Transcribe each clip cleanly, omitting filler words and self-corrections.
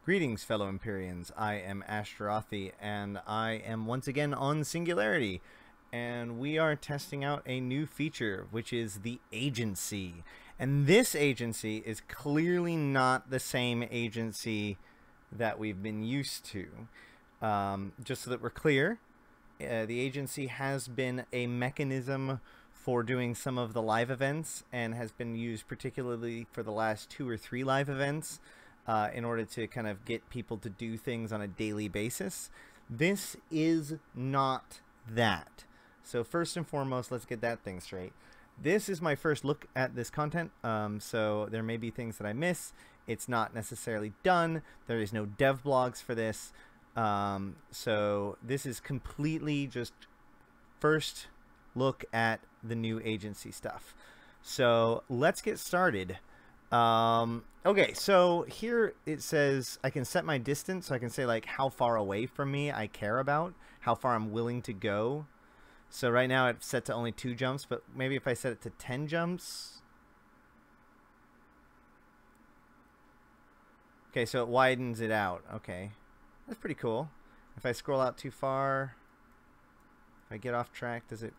Greetings, fellow Empyreans. I am Ashtarothi, and I am once again on Singularity. And we are testing out a new feature, which is the agency. And this agency is clearly not the same agency that we've been used to. Just so that we're clear, the agency has been a mechanism for doing some of the live events and has been used particularly for the last 2 or 3 live events. In order to kind of get people to do things on a daily basis. This is not that. So first and foremost, let's get that thing straight. This is my first look at this content, so there may be things that I miss. It's not necessarily done. There is no dev blogs for this. So this is completely just first look at the new agency stuff. So let's get started. Okay, so here it says I can set my distance, so I can say like how far away from me I care about, how far I'm willing to go. So right now it's set to only 2 jumps, but maybe if I set it to 10 jumps. Okay, so it widens it out. Okay, that's pretty cool. If I scroll out too far, if I get off track, does it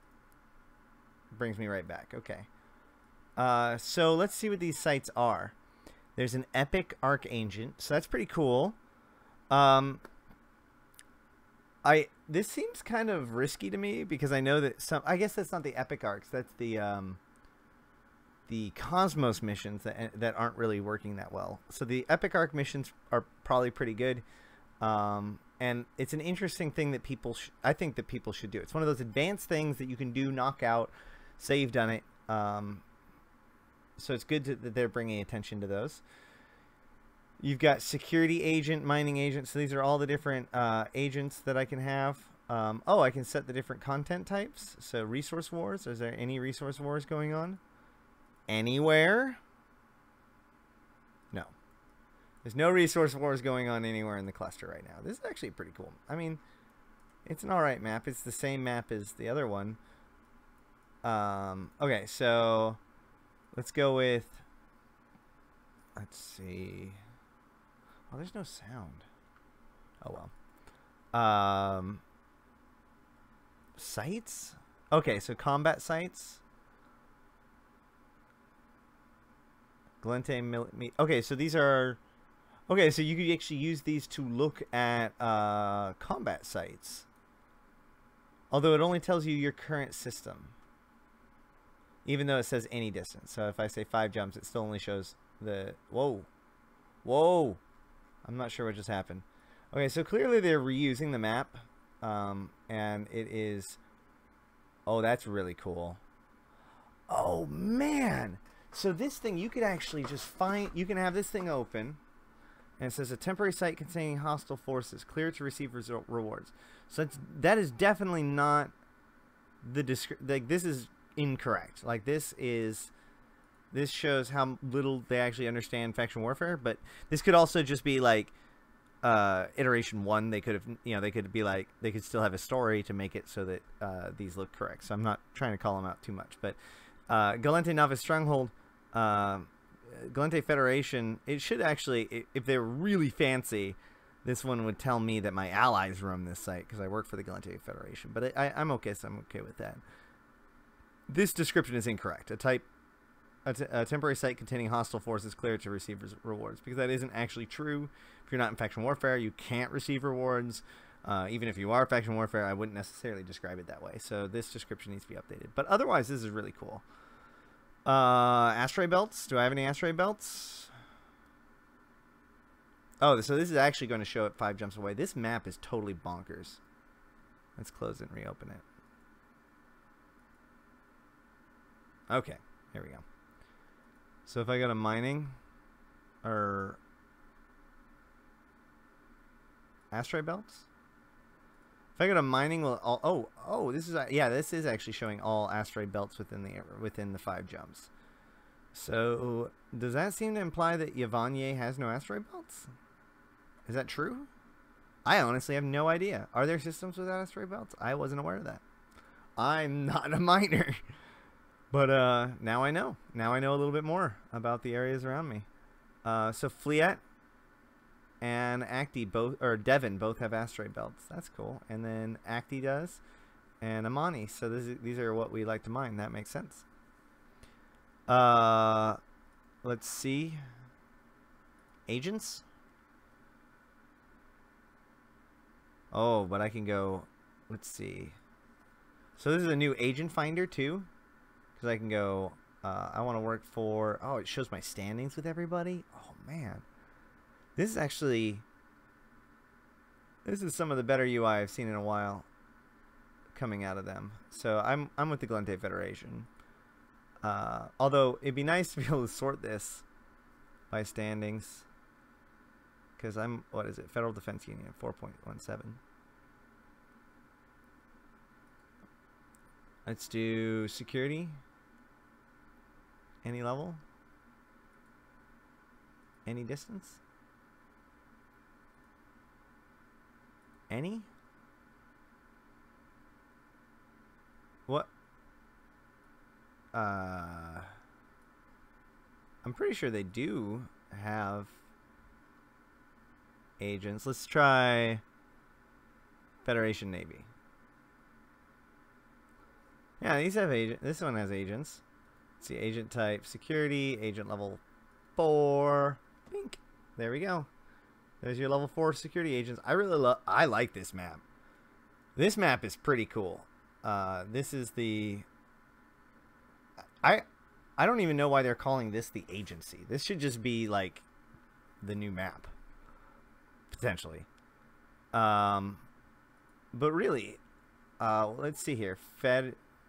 brings me right back? Okay. So let's see what these sites are. There's an epic archangent, so that's pretty cool. This seems kind of risky to me because I know that I guess that's not the epic arcs. That's the Cosmos missions that aren't really working that well. So the epic arc missions are probably pretty good. And it's an interesting thing that I think that people should do. It's one of those advanced things that you can do, knock out, say you've done it. So it's good that they're bringing attention to those. You've got security agent, mining agent. So these are all the different agents that I can have. Oh, I can set the different content types. So resource wars. Is there any resource wars going on? Anywhere? No. There's no resource wars going on anywhere in the cluster right now. This is actually pretty cool. I mean, it's an alright map. It's the same map as the other one. Okay, so let's go with, let's see. Oh, there's no sound. Oh, well. Sites? Okay, so combat sites. Glente, okay, so these are, okay, so you could actually use these to look at combat sites. Although it only tells you your current system. Even though it says any distance. So if I say 5 jumps, it still only shows the... Whoa. Whoa. I'm not sure what just happened. Okay, so clearly they're reusing the map. And it is... Oh, that's really cool. Oh, man. So this thing, you could actually just find... You can have this thing open. And it says a temporary site containing hostile forces. Clear to receive rewards. So that is definitely not the... Like, this is... incorrect. Like this shows how little they actually understand faction warfare, but this could also just be like iteration 1. They could have, they could be like, they could still have a story to make it so that these look correct. So I'm not trying to call them out too much, but Galente Novice Stronghold, Galente Federation, it should actually, if they're really fancy, this one would tell me that my allies roam this site because I work for the Galente Federation, but I'm okay, so I'm okay with that. This description is incorrect. A temporary site containing hostile forces cleared to receive rewards, because that isn't actually true. If you're not in faction warfare, you can't receive rewards. Even if you are faction warfare, I wouldn't necessarily describe it that way. So this description needs to be updated. But otherwise, this is really cool. Asteroid belts. Do I have any asteroid belts? Oh, so this is actually going to show it 5 jumps away. This map is totally bonkers. Let's close it and reopen it. Okay, here we go. So if I go to mining or asteroid belts, if I go to mining, will this is actually showing all asteroid belts within the 5 jumps. So does that seem to imply that Yvonne has no asteroid belts? Is that true? I honestly have no idea. Are there systems without asteroid belts? I wasn't aware of that. I'm not a miner. But now I know. Now I know a little bit more about the areas around me. So Fleet and Acti both, or Devon both have asteroid belts. That's cool. And then Acti does, and Amani. So these are what we like to mine. That makes sense. Let's see. Agents. Oh, but I can go. Let's see. So this is a new agent finder too, because I can go. I want to work for. Oh, it shows my standings with everybody. Oh man, this is actually. This is some of the better UI I've seen in a while. Coming out of them, so I'm with the Glente Federation. Although it'd be nice to be able to sort this by standings, because I'm, what is it, Federal Defense Union 4.17. Let's do security. Any level? Any distance? Any? What? I'm pretty sure they do have agents. Let's try Federation Navy. Yeah, these have agent. This one has agents. Let's see, agent type, security, agent level 4. Bink. There we go. There's your level 4 security agents. I like this map. This map is pretty cool. This is the. I don't even know why they're calling this the agency. This should just be like the new map, potentially. But really, let's see here.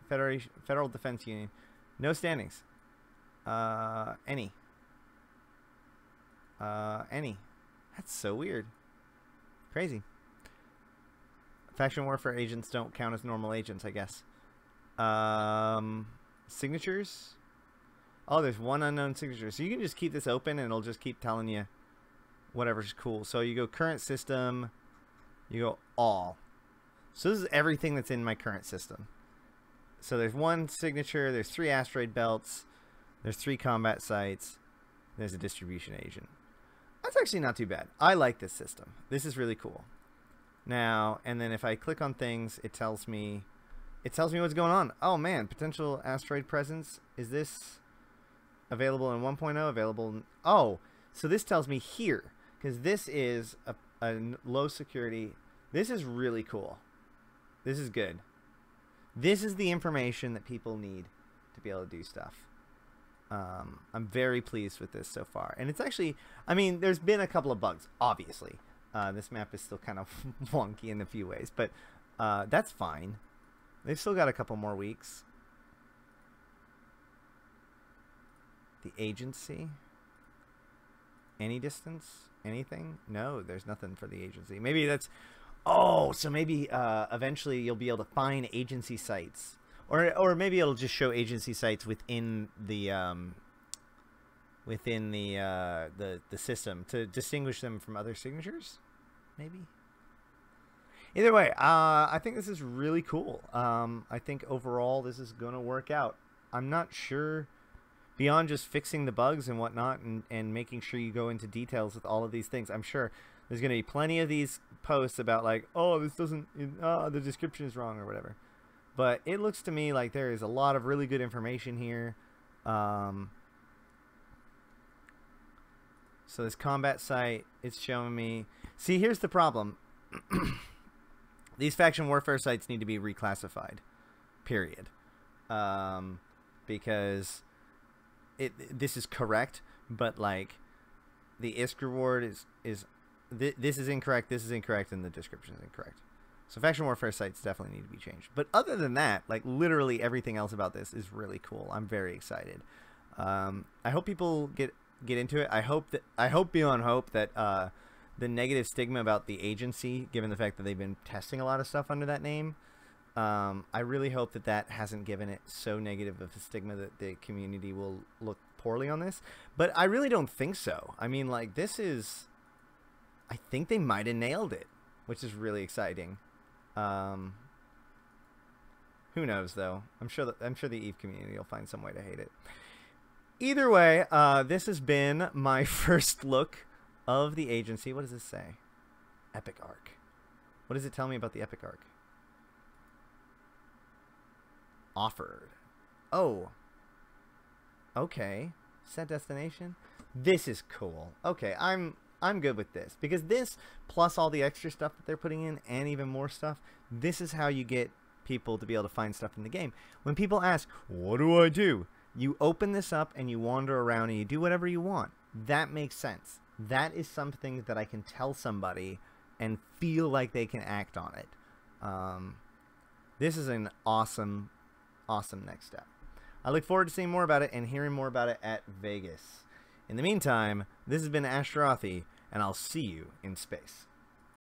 Federal Defense Union, no standings. Any. That's so weird. Crazy. Faction warfare agents don't count as normal agents, I guess. Signatures. Oh, there's one unknown signature. So you can just keep this open and it'll just keep telling you whatever's cool. So you go current system, you go all. So this is everything that's in my current system. So there's one signature, there's 3 asteroid belts, there's 3 combat sites, there's a distribution agent. That's actually not too bad. I like this system. This is really cool. Now, and then if I click on things, it tells me what's going on. Oh man, potential asteroid presence. Is this available in 1.0? Available in, oh, so this tells me here, because this is a low security. This is really cool. This is good. This is the information that people need to be able to do stuff. I'm very pleased with this so far. And it's actually, I mean, there's been a couple of bugs, obviously. This map is still kind of wonky in a few ways, but that's fine. They've still got a couple more weeks. The agency. Any distance? Anything? No, there's nothing for the agency. Maybe that's... Oh, so maybe eventually you'll be able to find agency sites. Or maybe it'll just show agency sites within the system to distinguish them from other signatures? Maybe? Either way, I think this is really cool. I think overall this is going to work out. I'm not sure, beyond just fixing the bugs and whatnot and making sure you go into details with all of these things, I'm sure there's going to be plenty of these posts about like, oh, this doesn't, the description is wrong or whatever. But it looks to me like there is a lot of really good information here. So this combat site, it's showing me. See, here's the problem. These faction warfare sites need to be reclassified, period. Because this is correct, but like the ISK reward this is incorrect, this is incorrect, and the description is incorrect. So faction warfare sites definitely need to be changed. But other than that, like literally everything else about this is really cool. I'm very excited. I hope people get into it. I hope beyond hope that the negative stigma about the agency, given the fact that they've been testing a lot of stuff under that name, I really hope that hasn't given it so negative of a stigma that the community will look poorly on this. But I really don't think so. I mean, like, this is... I think they might have nailed it, which is really exciting. Who knows, though? I'm sure the EVE community will find some way to hate it. Either way, this has been my first look of the agency. What does this say? Epic arc. What does it tell me about the epic arc? Offered. Oh. Okay. Set destination. This is cool. Okay, I'm good with this, because this plus all the extra stuff that they're putting in and even more stuff, this is how you get people to be able to find stuff in the game. When people ask, what do I do? You open this up and you wander around and you do whatever you want. That makes sense. That is something that I can tell somebody and feel like they can act on it. This is an awesome, awesome next step. I look forward to seeing more about it and hearing more about it at Vegas. In the meantime, this has been Ashtarothi, and I'll see you in space.